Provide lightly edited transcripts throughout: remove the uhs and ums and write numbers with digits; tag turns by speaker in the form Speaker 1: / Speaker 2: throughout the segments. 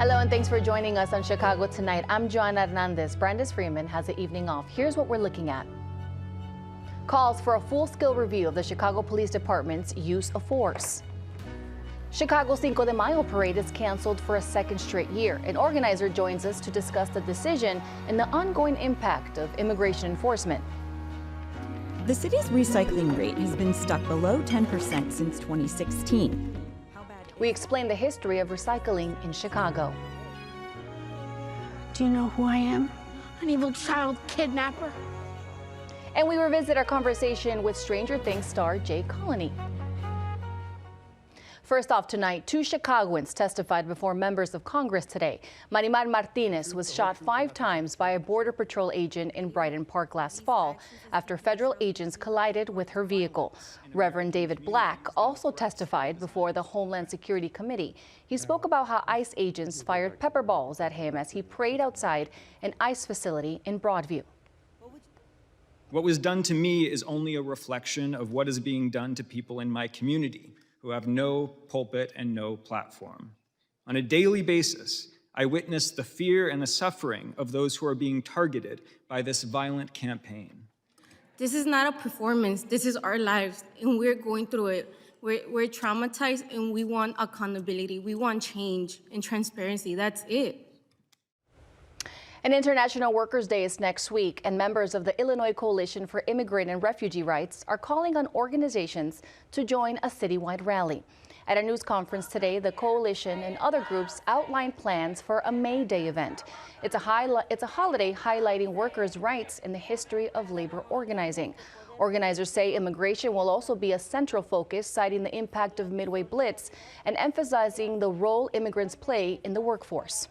Speaker 1: Hello and thanks for joining us on Chicago Tonight. I'm Joanna Hernandez. Brandis Freeman has the evening off. Here's what we're looking at. Calls for a full-scale review of the Chicago Police Department's use of force. Chicago's Cinco de Mayo Parade is canceled for a second straight year. An organizer joins us to discuss the decision and the ongoing impact of immigration enforcement.
Speaker 2: The city's recycling rate has been stuck below 10% since 2016.
Speaker 1: We explain the history of recycling in Chicago.
Speaker 3: Do you know who I am? An evil child kidnapper.
Speaker 1: And we revisit our conversation with Stranger Things star Jake Connelly. First off tonight, 2 Chicagoans testified before members of Congress today. Marimar Martinez was shot 5 times by a Border Patrol agent in Brighton Park last fall after federal agents collided with her vehicle. Reverend David Black also testified before the Homeland Security Committee. He spoke about how ICE agents fired pepper balls at him as he prayed outside an ICE facility in Broadview.
Speaker 4: What was done to me is only a reflection of what is being done to people in my community who have no pulpit and no platform. On a daily basis, I witness the fear and the suffering of those who are being targeted by this violent campaign.
Speaker 3: This is not a performance. This is our lives, and we're going through it. We're traumatized, and we want accountability. We want change and transparency. That's it.
Speaker 1: An International Workers' Day is next week, and members of the Illinois Coalition for Immigrant and Refugee Rights are calling on organizations to join a citywide rally. At a news conference today, the coalition and other groups outlined plans for a May Day event. It's a holiday highlighting workers' rights in the history of labor organizing. Organizers say immigration will also be a central focus, citing the impact of Midway Blitz and emphasizing the role immigrants play in the workforce.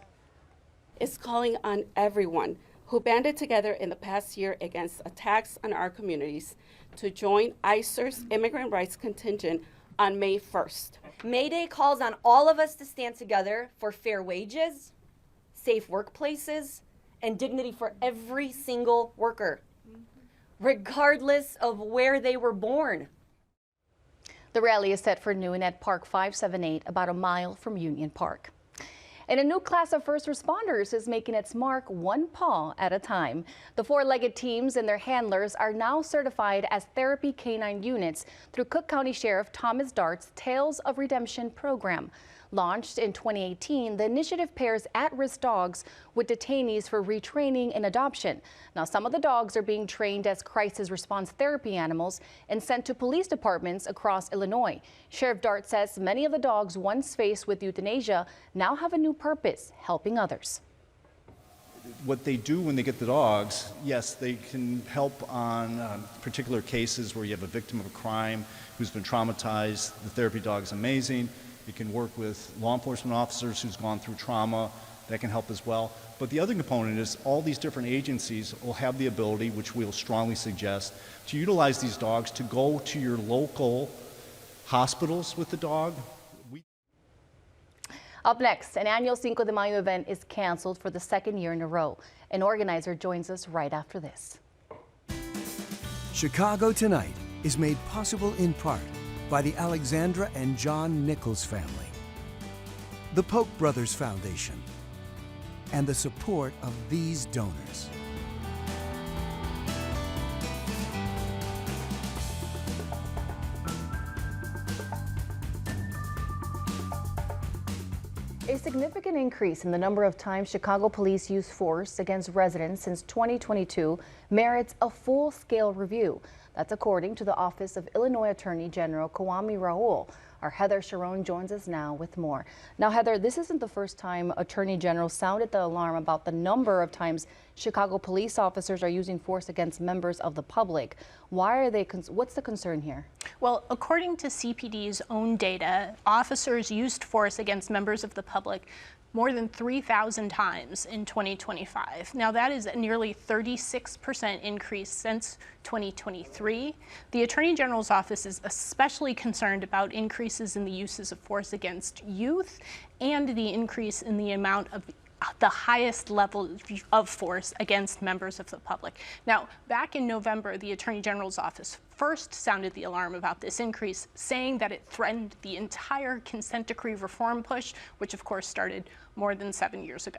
Speaker 5: Is calling on everyone who banded together in the past year against attacks on our communities to join ICER's immigrant rights contingent on May 1st.
Speaker 6: May Day calls on all of us to stand together for fair wages, safe workplaces, and dignity for every single worker, regardless of where they were born.
Speaker 1: The rally is set for noon at Park 578, about a mile from Union Park. And a new class of first responders is making its mark one paw at a time. The 4-legged teams and their handlers are now certified as therapy canine units through Cook County Sheriff Thomas Dart's Tales of Redemption program. Launched in 2018, the initiative pairs at-risk dogs with detainees for retraining and adoption. Now, some of the dogs are being trained as crisis response therapy animals and sent to police departments across Illinois. Sheriff Dart says many of the dogs once faced with euthanasia now have a new purpose, helping others.
Speaker 7: What they do when they get the dogs, yes, they can help on particular cases where you have a victim of a crime who's been traumatized. The therapy dog is amazing. It can work with law enforcement officers who's gone through trauma. That can help as well. But the other component is all these different agencies will have the ability, which we'll strongly suggest, to utilize these dogs to go to your local hospitals with the dog.
Speaker 1: Up next, an annual Cinco de Mayo event is canceled for the 2nd year in a row. An organizer joins us right after this.
Speaker 8: Chicago Tonight is made possible in part by the Alexandra and John Nichols family, the Polk Brothers Foundation, and the support of these donors.
Speaker 1: A significant increase in the number of times Chicago police use force against residents since 2022 merits a full-scale review. That's according to the Office of Illinois Attorney General Kwame Raoul. Our Heather Sharon joins us now with more. Now, Heather, this isn't the first time Attorney General sounded the alarm about the number of times Chicago police officers are using force against members of the public. Why are they? What's the concern here?
Speaker 9: Well, according to CPD's own data, officers used force against members of the public more than 3,000 times in 2025. Now, that is a nearly 36% increase since 2023. The Attorney General's office is especially concerned about increases in the uses of force against youth and the increase in the amount of the highest level of force against members of the public. Now, back in November, the Attorney General's office first sounded the alarm about this increase, saying that it threatened the entire consent decree reform push, which of course started more than 7 years ago.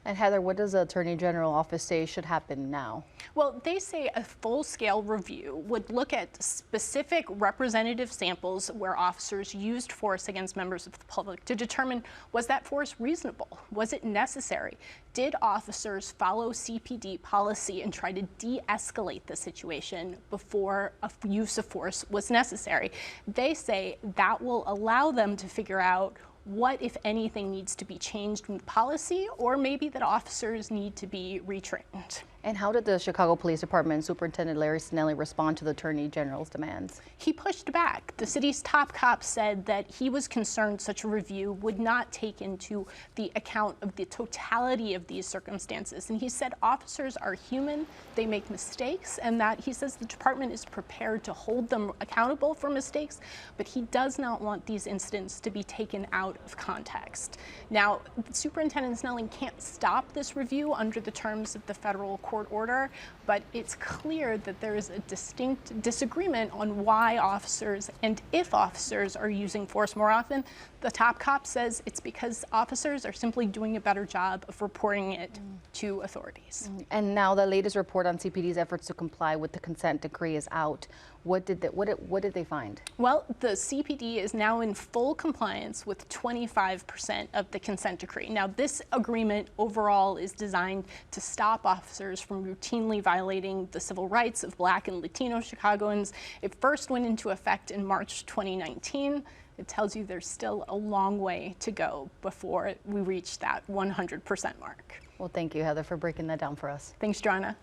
Speaker 1: And Heather, what does the Attorney General office say should happen now?
Speaker 9: Well, they say a full-scale review would look at specific representative samples where officers used force against members of the public to determine, was that force reasonable? Was it necessary? Did officers follow CPD policy and try to de-escalate the situation before a use of force was necessary? They say that will allow them to figure out what, if anything, needs to be changed in policy, or maybe that officers need to be retrained.
Speaker 1: And how did the Chicago Police Department Superintendent Larry Connelly respond to the Attorney General's demands?
Speaker 9: He pushed back. The city's top cop said that he was concerned such a review would not take into the account of the totality of these circumstances. And he said officers are human, they make mistakes, and that he says the department is prepared to hold them accountable for mistakes, but he does not want these incidents to be taken out of context. Now, Superintendent Snelling can't stop this review under the terms of the federal court order, but it's clear that there is a distinct disagreement on why officers and if officers are using force more often. The top cop says it's because officers are simply doing a better job of reporting it to authorities.
Speaker 1: And now the latest report on CPD's efforts to comply with the consent decree is out. What did they find?
Speaker 9: Well, the CPD is now in full compliance with 25% of the consent decree. Now, this agreement overall is designed to stop officers from routinely violating the civil rights of Black and Latino Chicagoans. It first went into effect in March 2019. It tells you there's still a long way to go before we reach that 100% mark.
Speaker 1: Well, thank you, Heather, for breaking that down for us.
Speaker 9: Thanks, Joanna.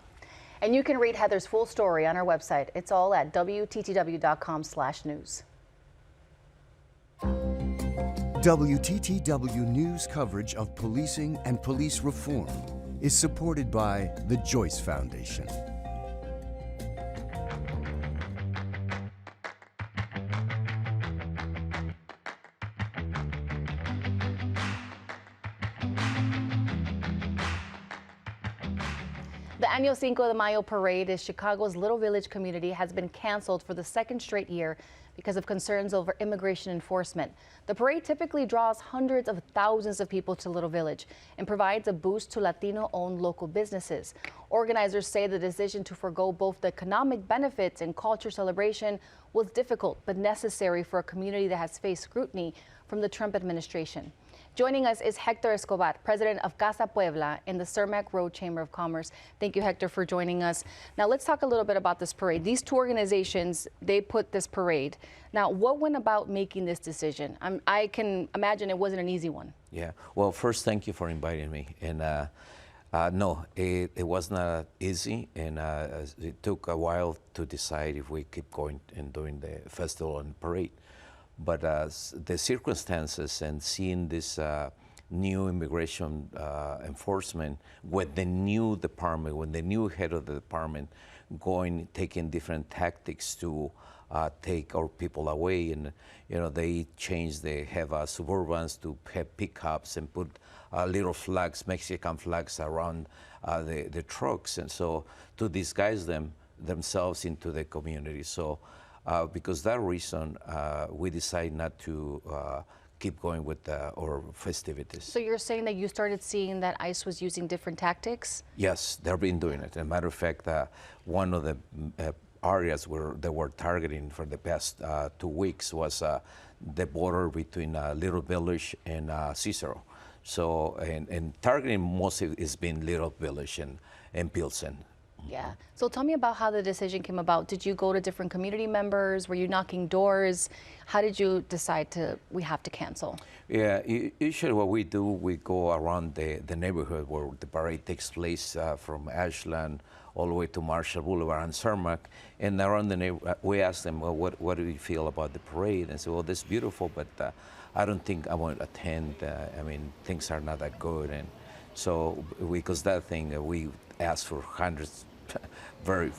Speaker 1: And you can read Heather's full story on our website. It's all at WTTW.com/news.
Speaker 8: WTTW News coverage of policing and police reform is supported by the Joyce Foundation.
Speaker 1: The annual Cinco de Mayo Parade in Chicago's Little Village community has been canceled for the second straight year because of concerns over immigration enforcement. The parade typically draws hundreds of thousands of people to Little Village and provides a boost to Latino-owned local businesses. Organizers say the decision to forgo both the economic benefits and culture celebration was difficult but necessary for a community that has faced scrutiny from the Trump administration. Joining us is Hector Escobar, president of Casa, Puebla, in the Cermak Road Chamber of Commerce. Thank you, Hector, for joining us. Now, let's talk a little bit about this parade. These two organizations, they put this parade. Now, what went about making this decision? I can imagine it wasn't an easy one.
Speaker 10: Yeah. Well, first, thank you for inviting me. And no, it was not easy, and it took a while to decide if we keep going and doing the festival and parade. But the circumstances and seeing this new immigration enforcement with the new department, when the new head of the department taking different tactics to take our people away, and they changed. They have Suburbans to have pickups and put little flags, Mexican flags around the trucks, and so to disguise themselves into the community. So. Because that reason, we decided not to keep going with our festivities.
Speaker 1: So you're saying that you started seeing that ICE was using different tactics?
Speaker 10: Yes, they've been doing it. As a matter of fact, one of the areas where they were targeting for the past 2 weeks was the border between Little Village and Cicero. So, and targeting mostly has been Little Village and Pilsen.
Speaker 1: Yeah. So tell me about how the decision came about. Did you go to different community members? Were you knocking doors? How did you decide we have to cancel?
Speaker 10: Yeah, usually what we do, we go around the neighborhood where the parade takes place from Ashland all the way to Marshall Boulevard and Cermak. And around the neighborhood, we ask them, well, what do you feel about the parade? And say, well, that's beautiful, but I don't think I want to attend. I mean, things are not that good. And so, because that thing, we ask for hundreds,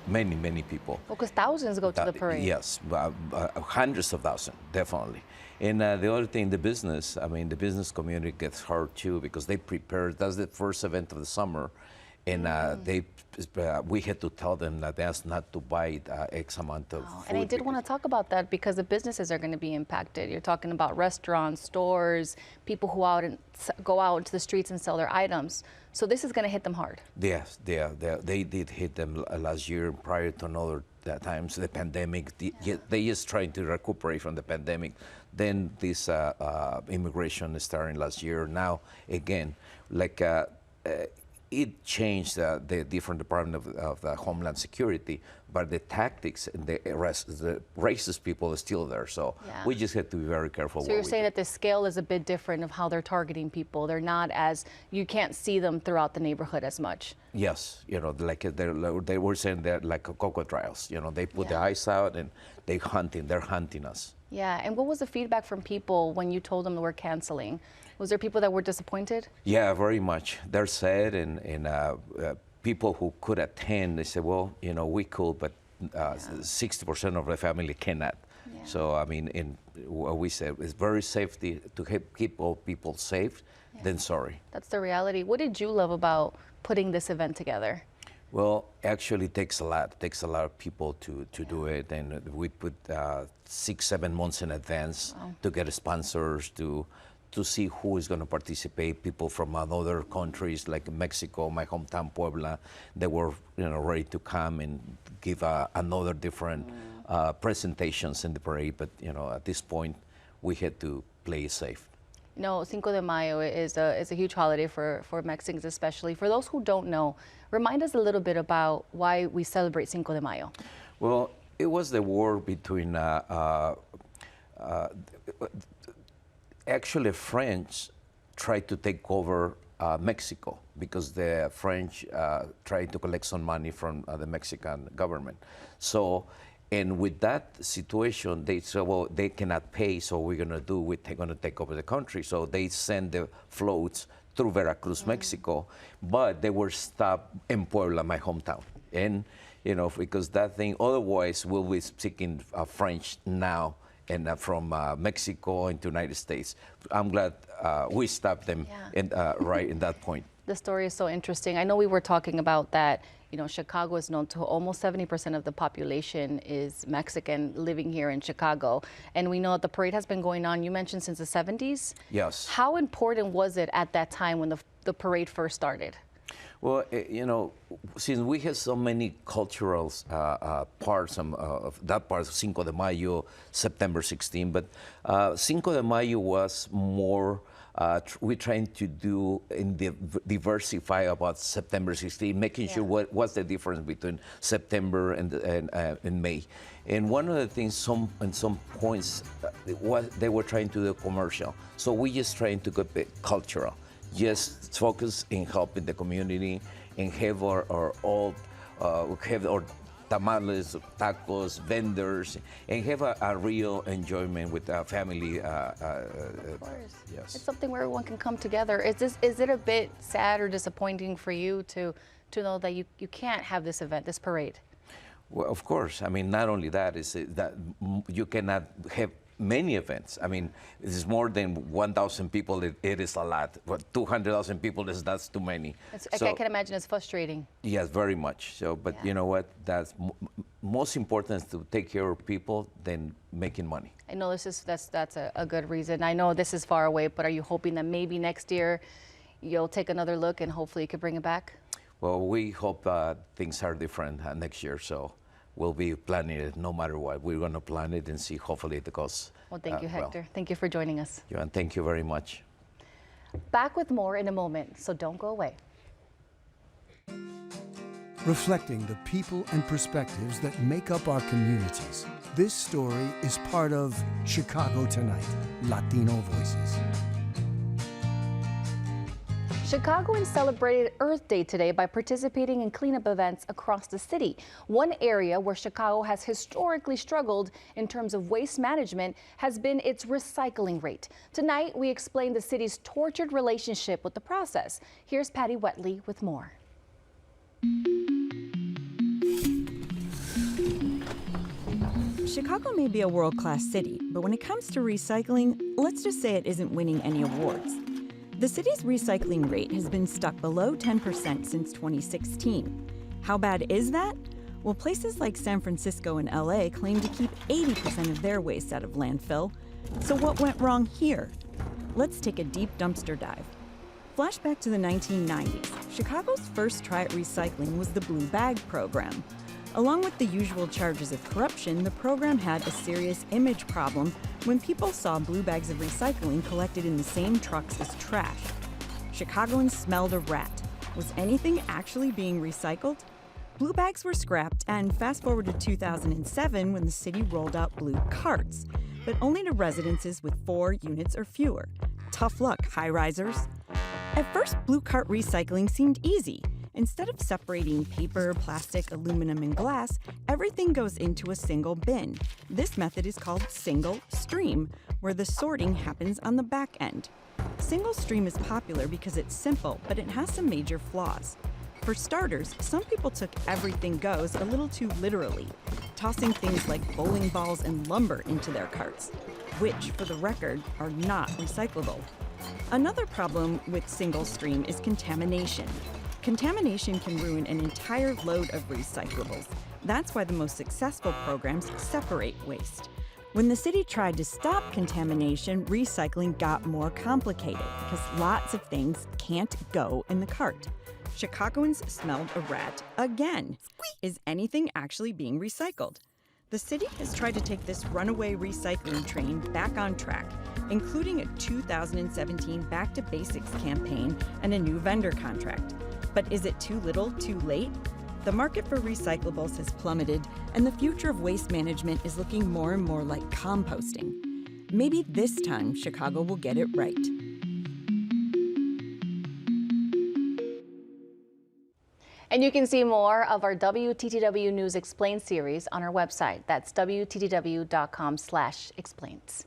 Speaker 10: many people.
Speaker 1: Well, because thousands go to the parade.
Speaker 10: Yes, hundreds of thousands, definitely. And the other thing, the business community gets hurt too, because they prepare, that's the first event of the summer, And we had to tell them that that's not to buy X amount of food.
Speaker 1: And I did want to talk about that because the businesses are going to be impacted. You're talking about restaurants, stores, people who go out into the streets and sell their items. So this is going to hit them hard. Yes,
Speaker 10: they did hit them last year prior to another times, the pandemic. They just trying to recuperate from the pandemic. Then this immigration starting last year. Now, again, like it changed the different Department of Homeland Security, but the tactics and the racist people are still there. So we just have to be very careful.
Speaker 1: So you're saying that the scale is a bit different of how they're targeting people. They're not as, you can't see them throughout the neighborhood as much.
Speaker 10: Yes, like they were saying they're like crocodiles. They put the eyes out and they're hunting us.
Speaker 1: Yeah, and what was the feedback from people when you told them that we're canceling? Was there people that were disappointed?
Speaker 10: Yeah, very much. They're sad, and people who could attend, they said, well, we could, but 60% of the family cannot. Yeah. So, I mean, what we said is very safety to keep all people safe, then sorry.
Speaker 1: That's the reality. What did you love about putting this event together?
Speaker 10: Well, actually, it takes a lot. It takes a lot of people to do it, and we put 6-7 months in advance to get sponsors, to see who is going to participate. People from other countries like Mexico, my hometown Puebla, they were ready to come and give another different presentations in the parade. But at this point, we had to play it safe.
Speaker 1: Cinco de Mayo is a huge holiday for Mexicans, especially. For those who don't know, remind us a little bit about why we celebrate Cinco de Mayo.
Speaker 10: Well, it was the war between actually, French tried to take over Mexico because the French tried to collect some money from the Mexican government. So, and with that situation, they said, well, they cannot pay, so we're going to take over the country. So they sent the floats through Veracruz, Mexico, but they were stopped in Puebla, my hometown. And, because that thing, otherwise we'll be speaking French now, and from Mexico into United States. I'm glad we stopped them right in that point.
Speaker 1: The story is so interesting. I know we were talking about that, Chicago is known to almost 70% of the population is Mexican living here in Chicago. And we know that the parade has been going on, you mentioned, since the 70s?
Speaker 10: Yes.
Speaker 1: How important was it at that time when the parade first started?
Speaker 10: Well, since we have so many cultural parts of that part of Cinco de Mayo, September 16, but Cinco de Mayo was more, we're trying to do diversify about September 16, making sure what's the difference between September and May. And one of the things, in some points, they were trying to do commercial. So we just trying to go cultural. Just focus in helping the community and have our tamales, tacos, vendors, and have a real enjoyment with our family.
Speaker 1: Of course. Yes. It's something where everyone can come together. Is it a bit sad or disappointing for you to know that you can't have this event, this parade?
Speaker 10: Well, of course. I mean, not only that, is that you cannot have many events. I mean, it's more than 1,000 people. It is a lot. But 200,000 people, that's too many.
Speaker 1: I can imagine it's frustrating.
Speaker 10: Yes, very much. So, but you know what? That's most important is to take care of people than making money.
Speaker 1: I know that's a good reason. I know this is far away, but are you hoping that maybe next year you'll take another look and hopefully you could bring it back?
Speaker 10: Well, we hope things are different next year. So. We'll be planning it no matter what. We're going to plan it and see, hopefully it goes.
Speaker 1: Well, thank you, Hector. Thank you for joining us.
Speaker 10: Joan, thank you very much.
Speaker 1: Back with more in a moment, so don't go away.
Speaker 8: Reflecting the people and perspectives that make up our communities, this story is part of Chicago Tonight, Latino Voices.
Speaker 1: Chicagoans celebrated Earth Day today by participating in cleanup events across the city. One area where Chicago has historically struggled in terms of waste management has been its recycling rate. Tonight, we explain the city's tortured relationship with the process. Here's Patty Wetley with more.
Speaker 2: Chicago may be a world-class city, but when it comes to recycling, let's just say it isn't winning any awards. The city's recycling rate has been stuck below 10% since 2016. How bad is that? Well, places like San Francisco and L.A. claim to keep 80% of their waste out of landfill. So what went wrong here? Let's take a deep dumpster dive. Flashback to the 1990s. Chicago's first try at recycling was the Blue Bag program. Along with the usual charges of corruption, the program had a serious image problem when people saw blue bags of recycling collected in the same trucks as trash. Chicagoans smelled a rat. Was anything actually being recycled? Blue bags were scrapped, and fast forward to 2007 when the city rolled out blue carts, but only to residences with 4 units or fewer. Tough luck, high-risers. At first, blue cart recycling seemed easy. Instead of separating paper, plastic, aluminum, and glass, everything goes into a single bin. This method is called single stream, where the sorting happens on the back end. Single stream is popular because it's simple, but it has some major flaws. For starters, some people took everything goes a little too literally, tossing things like bowling balls and lumber into their carts, which, for the record, are not recyclable. Another problem with single stream is contamination. Contamination can ruin an entire load of recyclables. That's why the most successful programs separate waste. When the city tried to stop contamination, recycling got more complicated because lots of things can't go in the cart. Chicagoans smelled a rat again. Is anything actually being recycled? The city has tried to take this runaway recycling train back on track, including a 2017 Back to Basics campaign and a new vendor contract. But is it too little, too late? The market for recyclables has plummeted, and the future of waste management is looking more and more like composting. Maybe this time Chicago will get it right.
Speaker 1: And you can see more of our WTTW News Explained series on our website. That's WTTW.com/explains.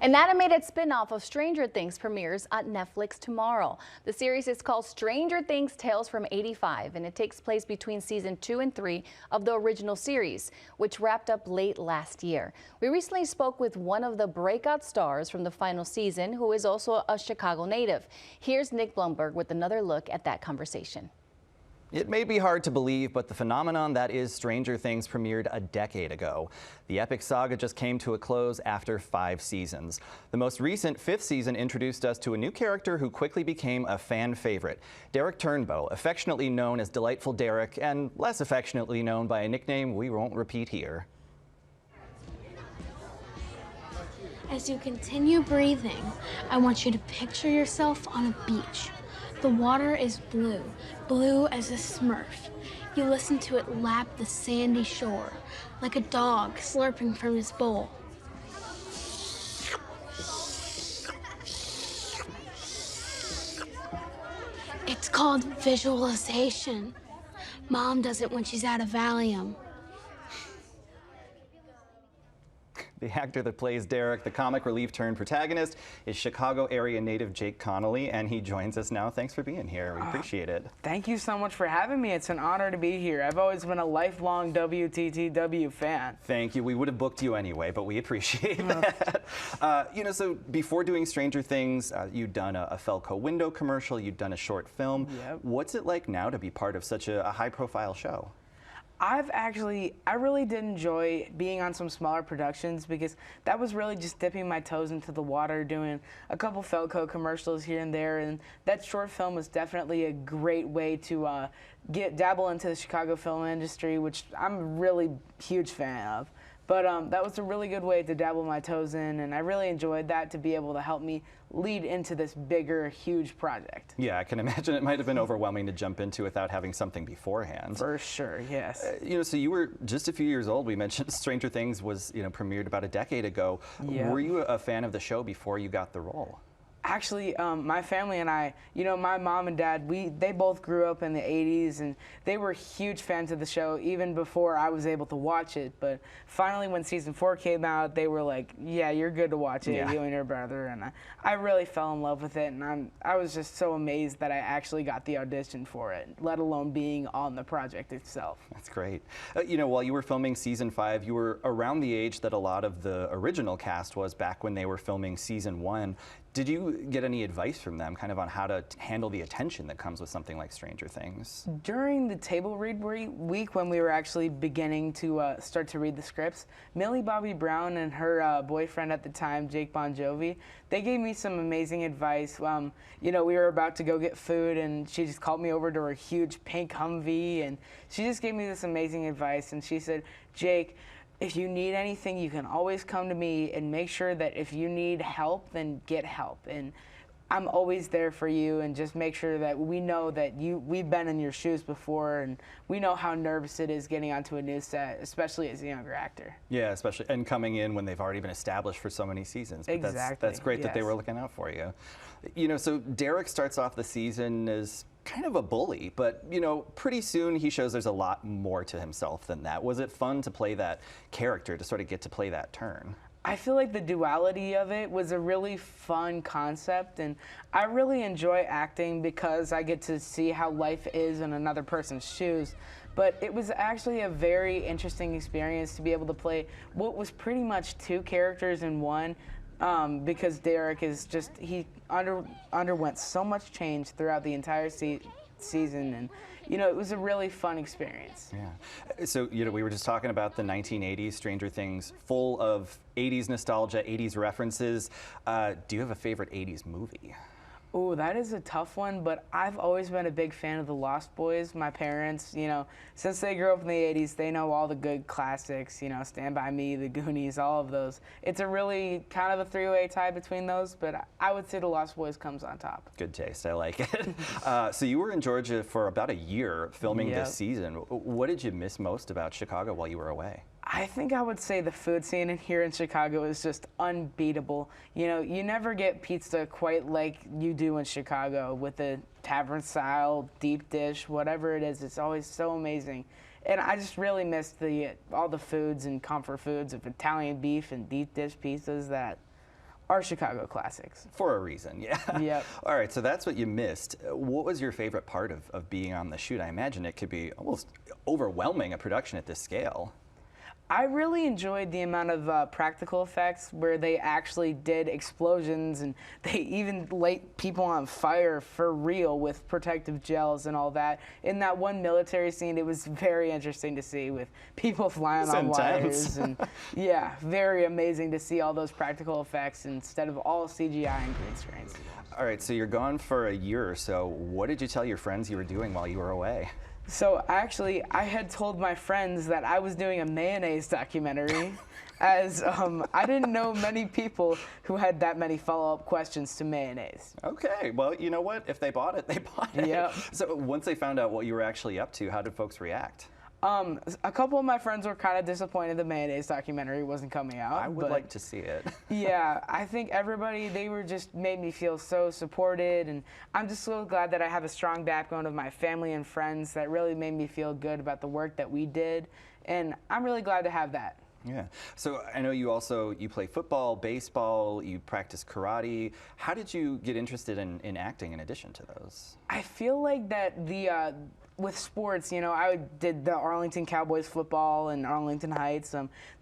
Speaker 1: An animated spin-off of Stranger Things premieres at Netflix tomorrow. The series is called Stranger Things Tales from '85, and it takes place between season 2 and 3 of the original series, which wrapped up late last year. We recently spoke with one of the breakout stars from the final season, who is also a Chicago native. Here's Nick Blumberg with another look at that conversation.
Speaker 11: It may be hard to believe, but the phenomenon that is Stranger Things premiered a decade ago. The epic saga just came to a close after 5 seasons. The most recent 5th season introduced us to a new character who quickly became a fan favorite. Derek Turnbow, affectionately known as Delightful Derek, and less affectionately known by a nickname we won't repeat here.
Speaker 12: As you continue breathing, I want you to picture yourself on a beach. The water is blue, blue as a smurf. You listen to it lap the sandy shore, like a dog slurping from his bowl. It's called visualization. Mom does it when she's out of Valium.
Speaker 11: The actor that plays Derek, the comic relief turned protagonist, is Chicago area native Jake Connelly, and he joins us now. Thanks for being here. We appreciate it.
Speaker 13: Thank you so much for having me. It's an honor to be here. I've always been a lifelong WTTW fan.
Speaker 11: Thank you. We would have booked you anyway, but we appreciate that. So before doing Stranger Things, you'd done a Felco window commercial, you'd done a short film.
Speaker 13: Yep.
Speaker 11: What's it like now to be part of such a high-profile show?
Speaker 13: I really did enjoy being on some smaller productions because that was really just dipping my toes into the water, doing a couple Felco commercials here and there, and that short film was definitely a great way to dabble into the Chicago film industry, which I'm a really huge fan of. But that was a really good way to dabble my toes in, and I really enjoyed that, to be able to help me lead into this bigger, huge project.
Speaker 11: Yeah, I can imagine it might have been overwhelming to jump into without having something beforehand.
Speaker 13: For sure, yes.
Speaker 11: So you were just a few years old. We mentioned Stranger Things was, premiered about a decade ago.
Speaker 13: Yeah.
Speaker 11: Were you a fan of the show before you got the role?
Speaker 13: Actually, my family and I, my mom and dad, they both grew up in the 80s, and they were huge fans of the show even before I was able to watch it. But finally, when season 4 came out, they were like, yeah, you're good to watch it, you and your brother. And I really fell in love with it, and I was just so amazed that I actually got the audition for it, let alone being on the project itself.
Speaker 11: That's great. While you were filming season 5, you were around the age that a lot of the original cast was back when they were filming season 1. Did you get any advice from them kind of on how to handle the attention that comes with something like Stranger Things?
Speaker 13: During the table read week, when we were actually beginning to start to read the scripts, Millie Bobby Brown and her boyfriend at the time, Jake Bon Jovi, they gave me some amazing advice. We were about to go get food, and she just called me over to her huge pink Humvee, and she just gave me this amazing advice, and she said, Jake, if you need anything, you can always come to me, and make sure that if you need help, then get help. And I'm always there for you, and just make sure that we know that we've been in your shoes before, and we know how nervous it is getting onto a new set, especially as a younger actor.
Speaker 11: Yeah, especially, and coming in when they've already been established for so many seasons. But
Speaker 13: Exactly.
Speaker 11: That's great that they were looking out for you. So Derek starts off the season as kind of a bully, but pretty soon he shows there's a lot more to himself than that. Was it fun to play that character, to sort of get to play that turn?
Speaker 13: I feel like the duality of it was a really fun concept, and I really enjoy acting because I get to see how life is in another person's shoes. But it was actually a very interesting experience to be able to play what was pretty much 2 characters in one. Because Derek is he underwent so much change throughout the entire season, and it was a really fun experience.
Speaker 11: Yeah. So we were just talking about the 1980s Stranger Things, full of 80s nostalgia, 80s references. Do you have a favorite 80s movie?
Speaker 13: Oh, that is a tough one, but I've always been a big fan of the Lost Boys. My parents, since they grew up in the 80s, they know all the good classics, Stand By Me, The Goonies, all of those. It's a really kind of a 3-way tie between those, but I would say the Lost Boys comes on top.
Speaker 11: Good taste, I like it. So you were in Georgia for about a year filming this season. What did you miss most about Chicago while you were away?
Speaker 13: I think I would say the food scene in here in Chicago is just unbeatable. You never get pizza quite like you do in Chicago with the tavern style, deep dish, whatever it is. It's always so amazing. And I just really miss all the foods and comfort foods of Italian beef and deep dish pizzas that are Chicago classics.
Speaker 11: For a reason, yeah.
Speaker 13: Yep.
Speaker 11: All right, so that's what you missed. What was your favorite part of being on the shoot? I imagine it could be almost overwhelming, a production at this scale.
Speaker 13: I really enjoyed the amount of practical effects where they actually did explosions, and they even lit people on fire for real with protective gels and all that. In that one military scene, it was very interesting to see with people flying on wires. And yeah, very amazing to see all those practical effects instead of all CGI and green screens.
Speaker 11: All right, so you're gone for a year or so. What did you tell your friends you were doing while you were away?
Speaker 13: So actually, I had told my friends that I was doing a mayonnaise documentary, as I didn't know many people who had that many follow-up questions to mayonnaise.
Speaker 11: Okay, well, you know what? If they bought it, they bought it.
Speaker 13: Yep.
Speaker 11: So once they found out what you were actually up to, how did folks react?
Speaker 13: A couple of my friends were kind of disappointed the mayonnaise documentary wasn't coming out.
Speaker 11: I would like to see it.
Speaker 13: Yeah, I think everybody, they were just made me feel so supported, and I'm just so glad that I have a strong backbone of my family and friends that really made me feel good about the work that we did, and I'm really glad to have that.
Speaker 11: Yeah. So I know you play football, baseball, you practice karate. How did you get interested in acting in addition to those?
Speaker 13: I feel like that with sports, I did the Arlington Cowboys football in Arlington Heights,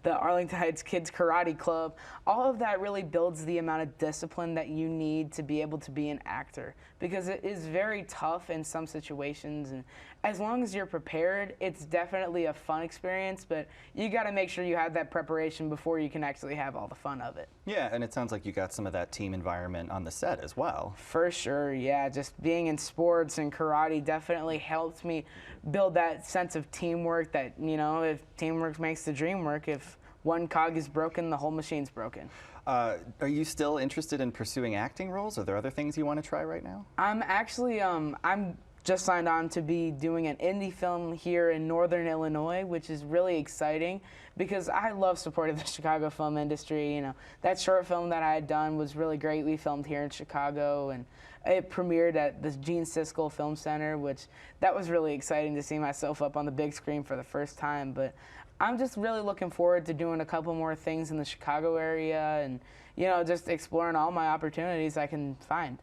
Speaker 13: the Arlington Heights Kids Karate Club. All of that really builds the amount of discipline that you need to be able to be an actor, because it is very tough in some situations, and as long as you're prepared, it's definitely a fun experience, but you got to make sure you have that preparation before you can actually have all the fun of it.
Speaker 11: Yeah, and it sounds like you got some of that team environment on the set as well.
Speaker 13: For sure, yeah. Just being in sports and karate definitely helped me build that sense of teamwork that, if teamwork makes the dream work, if one cog is broken, the whole machine's broken.
Speaker 11: Are you still interested in pursuing acting roles? Are there other things you want to try right now?
Speaker 13: I'm actually, I'm just signed on to be doing an indie film here in Northern Illinois, which is really exciting because I love supporting the Chicago film industry. You know, that short film that I had done was really great. We filmed here in Chicago, and it premiered at the Gene Siskel Film Center, which that was really exciting to see myself up on the big screen for the first time. But I'm just really looking forward to doing a couple more things in the Chicago area and, you know, just exploring all my opportunities I can find.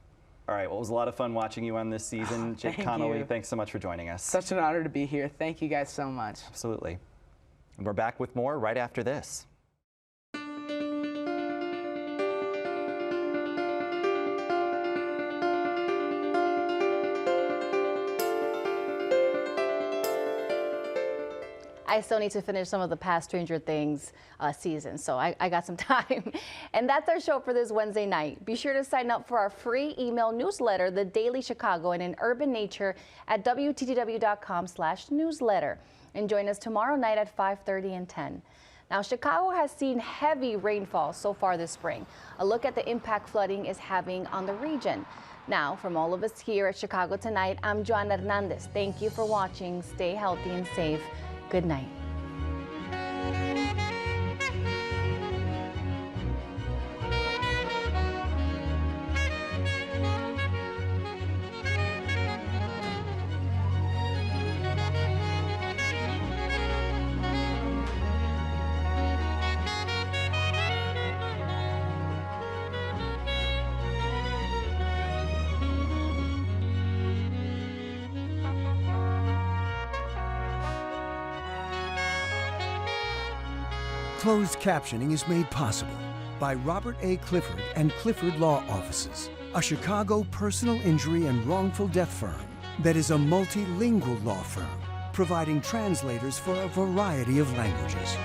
Speaker 11: All right, well, it was a lot of fun watching you on this season. Jake Connelly, thanks so much for joining us.
Speaker 13: Such an honor to be here. Thank you guys so much.
Speaker 11: Absolutely. And we're back with more right after this.
Speaker 1: I still need to finish some of the past Stranger Things seasons, so I got some time. And that's our show for this Wednesday night. Be sure to sign up for our free email newsletter, The Daily Chicago, and an Urban Nature at WTTW.com/newsletter. And join us tomorrow night at 5:30 and 10. Now, Chicago has seen heavy rainfall so far this spring. A look at the impact flooding is having on the region. Now, from all of us here at Chicago Tonight, I'm Joanna Hernandez. Thank you for watching. Stay healthy and safe. Good night.
Speaker 8: Closed captioning is made possible by Robert A. Clifford and Clifford Law Offices, a Chicago personal injury and wrongful death firm that is a multilingual law firm providing translators for a variety of languages.